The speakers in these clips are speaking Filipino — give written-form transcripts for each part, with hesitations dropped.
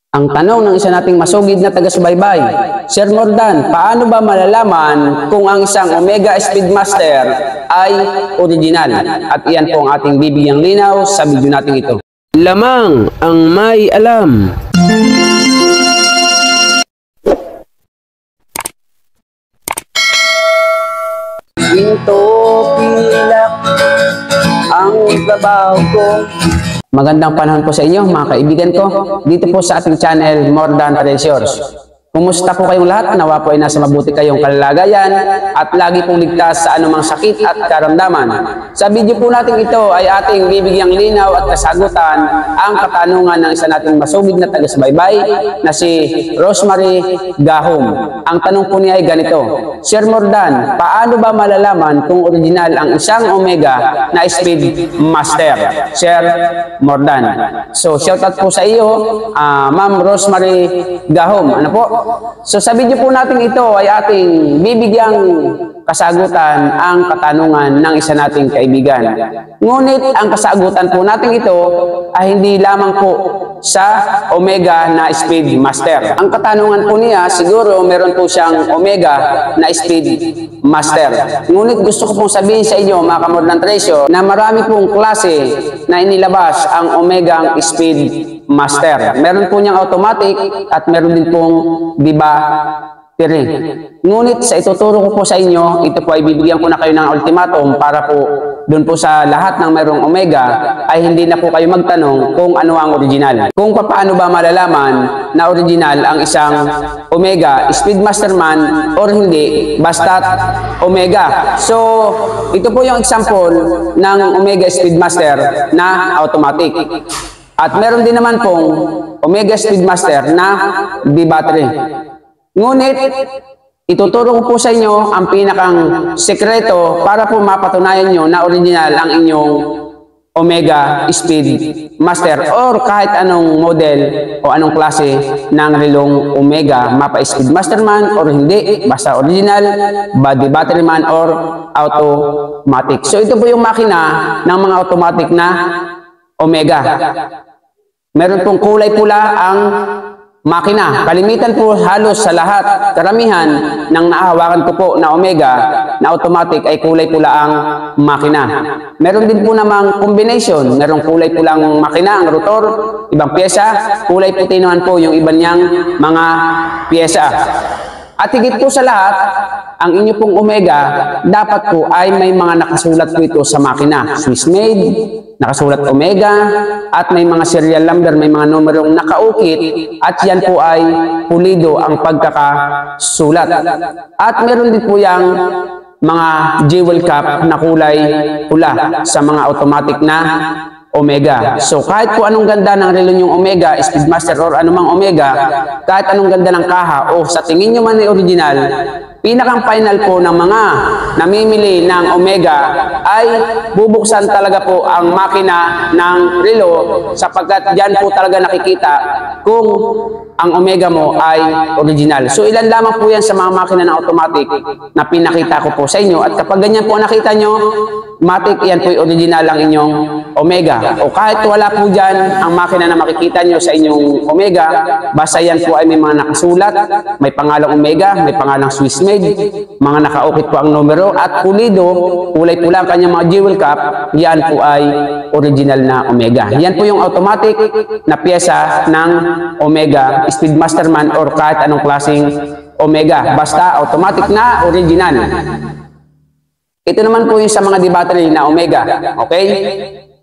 Ang tanong ng isa nating masugid na taga-subaybay, Sir Mordan, paano ba malalaman kung ang isang Omega Speedmaster ay original? At iyan po ang ating bibigyang linaw sa video natin ito. Lamang ang may alam. Ginto pilak ang trabaho ko. Magandang panahon po sa inyo mga kaibigan ko dito po sa ating channel More Than Treasures. Kumusta po kayong lahat? Nawa po ay nasa mabuti kayong kalagayan at lagi pong ligtas sa anumang sakit at karamdaman. Sa video po natin ito ay ating bibigyang linaw at kasagutan ang katanungan ng isa nating masugid na taga-subaybay na si Rosemary Gahom. Ang tanong po niya ay ganito, Sir Mordan, paano ba malalaman kung original ang isang Omega na Speedmaster? Sir Mordan. So shoutout po sa iyo, Ma'am Rosemary Gahom. Ano po? So sa video po natin ito ay ating bibigyang kasagutan ang katanungan ng isa nating kaibigan. Ngunit ang kasagutan po natin ito ay hindi lamang po sa Omega na Speedmaster. Ang katanungan po niya, siguro meron po siyang Omega na Speedmaster. Ngunit gusto ko pong sabihin sa inyo mga ka-More Than Treasure na marami pong klase na inilabas ang Omega Speedmaster. Meron po niyang automatic at meron din pong battery. Ngunit sa ituturo ko po sa inyo, ito po ay bibigyan ko na kayo ng ultimatum para po doon po sa lahat ng mayroong Omega ay hindi na po kayo magtanong kung ano ang original. Kung paano ba malalaman na original ang isang Omega Speedmaster man or hindi, basta't Omega. So, ito po yung example ng Omega Speedmaster na automatic. At meron din naman pong Omega Speedmaster na battery. Ngunit, ituturo ko po sa inyo ang pinakang sekreto para po mapatunayan nyo na original ang inyong Omega Speedmaster or kahit anong model o anong klase ng relong Omega, mapa Speedmaster man or hindi, basta original, battery man or automatic. So ito po yung makina ng mga automatic na Omega. Meron pong kulay pula ang makina. Kalimitan po halos sa lahat, karamihan ng nahahawakan ko po na Omega na automatic ay kulay pula ang makina. Meron din po namang combination. Merong kulay pulang makina, ang rotor, ibang pyesa. Kulay puti naman po yung iba niyang mga pyesa. At higit po sa lahat, ang inyo pong Omega, dapat po ay may mga nakasulat po ito sa makina. Swiss made, nakasulat Omega, at may mga serial number, may mga numerong nakaukit, at yan po ay pulido ang pagkakasulat. At meron din po yung mga jewel cap na kulay pula sa mga automatic na Omega. So kahit po anong ganda ng relo yung Omega, Speedmaster or anumang Omega, kahit anong ganda ng kaha o sa tingin nyo man ay original, pinakang final po ng mga namimili ng Omega ay bubuksan talaga po ang makina ng relo sapagkat dyan po talaga nakikita kung ang Omega mo ay original. So ilan lamang po yan sa mga makina ng automatic na pinakita ko po sa inyo at kapag ganyan po nakita nyo, matik yan po yung original ang inyong Omega. O kahit wala po dyan ang makina na makikita nyo sa inyong Omega, basta yan po ay may mga nakasulat, may pangalang Omega, may pangalang Swiss made, mga nakaukit po ang numero at pulido, kulay pula ang kanyang mga jewel cap, yan po ay original na Omega. Yan po yung automatic na pyesa ng Omega Speedmaster man or kahit anong klaseng Omega, basta automatic na original. Ito naman po yung sa mga battery na Omega, okay?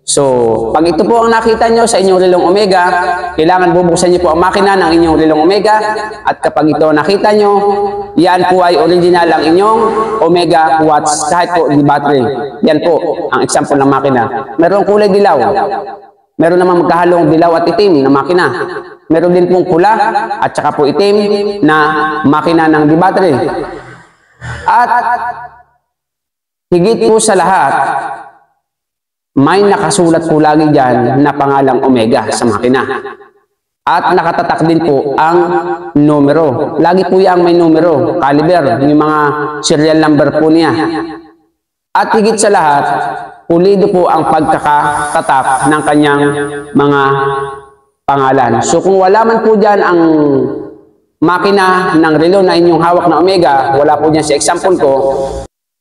So, pag ito po ang nakita nyo sa inyong relong Omega, kailangan bubuksan nyo po ang makina ng inyong relong Omega at kapag ito nakita nyo, yan po ay original ang inyong Omega watch kahit po battery. Yan po ang example ng makina. Merong kulay dilaw. Meron naman magkahalong dilaw at itim na makina. Meron din pong pula at saka po itim na makina ng battery. At higit po sa lahat, may nakasulat po lagi dyan na pangalang Omega sa makina. At nakatatak din po ang numero. Lagi po yung may numero, caliber, yung mga serial number po niya. At higit sa lahat, pulido po ang pagkakatatak ng kanyang mga pangalan. So kung wala man po dyan ang makina ng relo na inyong hawak na Omega, wala po dyan sa example ko,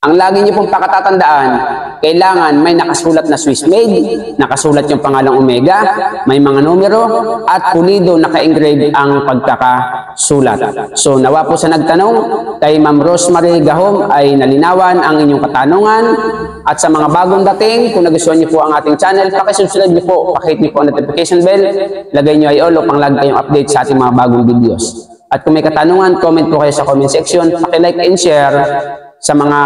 ang lagi niyo pong pakatatandaan, kailangan may nakasulat na Swiss made, nakasulat yung pangalang Omega, may mga numero, at pulido naka-engrave ang pagkakasulat. So nawa po sa nagtanong, kay Ma'am Rosemary Gahom ay nalinawan ang inyong katanungan. At sa mga bagong dating, kung nagustuhan niyo po ang ating channel, pakisubscribe niyo po, pakihit niyo po ang notification bell, lagay niyo ay all upang lagi kayong update sa ating mga bagong videos. At kung may katanungan, comment po kayo sa comment section, paki-like and share sa mga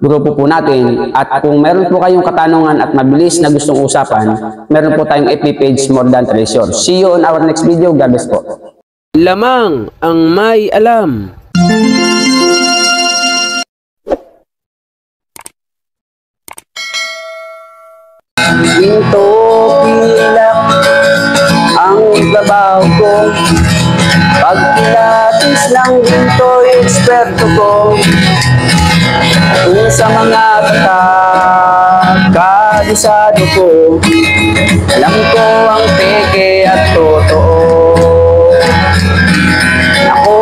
grupo po natin. At kung meron po kayong katanungan at mabilis na gustong usapan, meron po tayong FB page More Than Treasures. See you on our next video. God bless po. Lamang ang may alam. Ginto pilak ang ibabaw ko, pag pilatis ng ginto eksperto ko. Kung sa mga kabisado ko, alam ko ang peke at totoo. Ako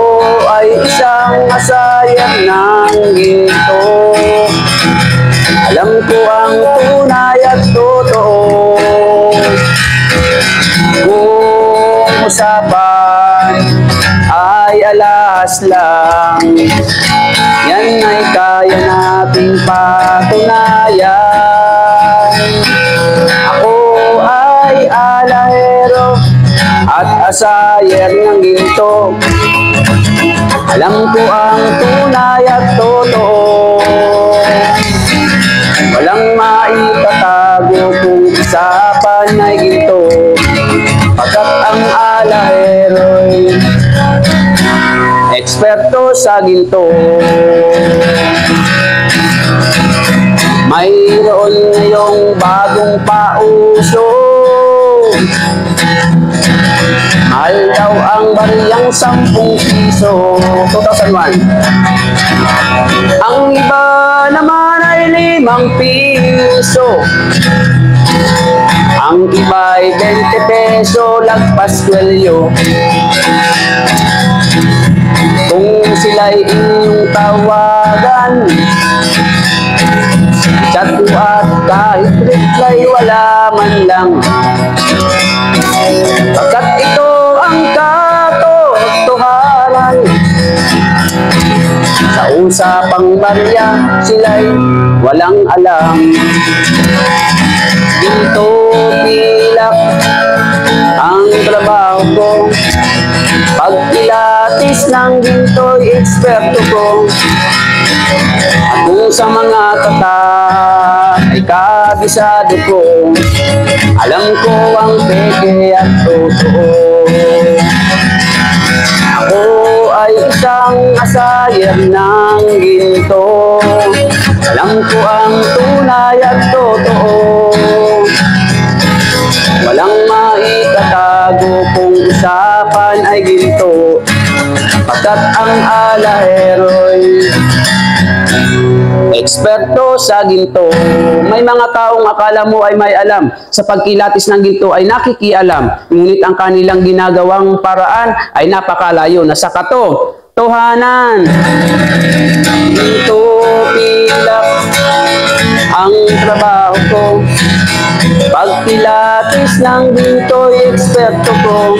ay isang masayang ng ginto, alam ko ang tunay at totoo. Kung usapan ay alas lang, yan ay kaya nating patunayan. Ako ay alahero at asayer ng ginto, alam ko ang tunay at totoo. Walang maitatago kung usapan ay ginto, pagkat ang alahero'y eksperto sa ginto. Mayroon ngayong bagong pauso, mahal daw ang bariyang 10 piso. 2001. Ang iba naman ay 5 piso, ang iba ay 20 peso, lagpas kwelyo. Kung sila'y inyong tawagan, chat at kahit reply wala man lang, pagkat ito ang katotohanan. Sa usapang barya, sila'y walang alam. Ginto pilak ang trabaho ko, pag pilatis ng ginto'y eksperto ko. At kung sa mga ay kabisado ko, alam ko ang peke at totoo. Ako ay isang asayer ng ginto, alam ko ang tunay at totoo. Walang maitatago kung usapan ay ginto, pagkat ang alahero'y eksperto sa ginto. May mga taong akala mo ay may alam sa pagkilatis ng ginto ay nakikialam, ngunit ang kanilang ginagawang paraan ay napakalayo na sa katotohanan. Ginto pilak ang trabaho ko, pag pilatis ng ginto'y eksperto ko.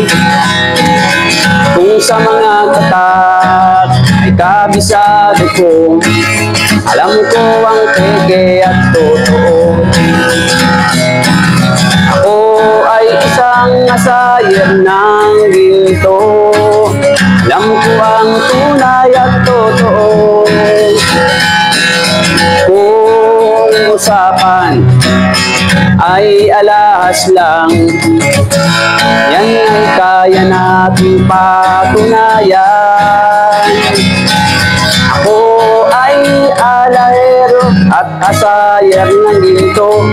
Kung sa mga ay kabisado ko, alam ko ang peke at totoo. Ako ay isang asayer ng ginto, alam ko ang tunay at totoo. Kung usapan ay alahas lang, yan ay kaya nating patunayan. Ako ay alahero at asayer ng ginto,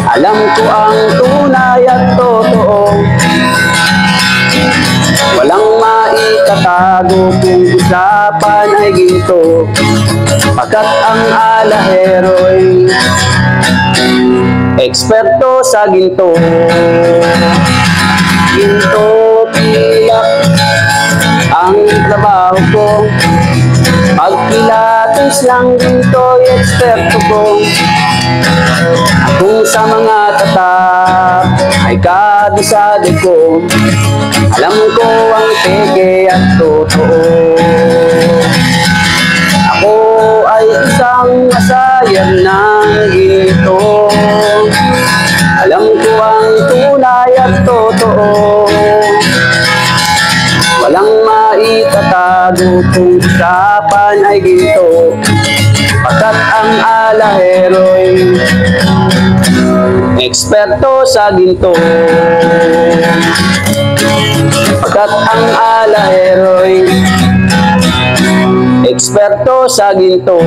alam ko ang tunay at totoo. Walang maitatago kung usapan ay ginto, pagkat ang alahero'y eksperto sa ginto. ginto pilak ang trabaho ko. Pagpilates ng ginto'y eksperto ko. Kung sa mga tatak ay kabisado ko, alam ko ang peke at totoo. Ako ay isang masayang ng ginto, alam ko ang tunay at totoo. Walang maitatago kung usapan ay ginto, pagkat ang alahero'y eksperto sa ginto. Pagkat ang alahero'y eksperto sa ginto.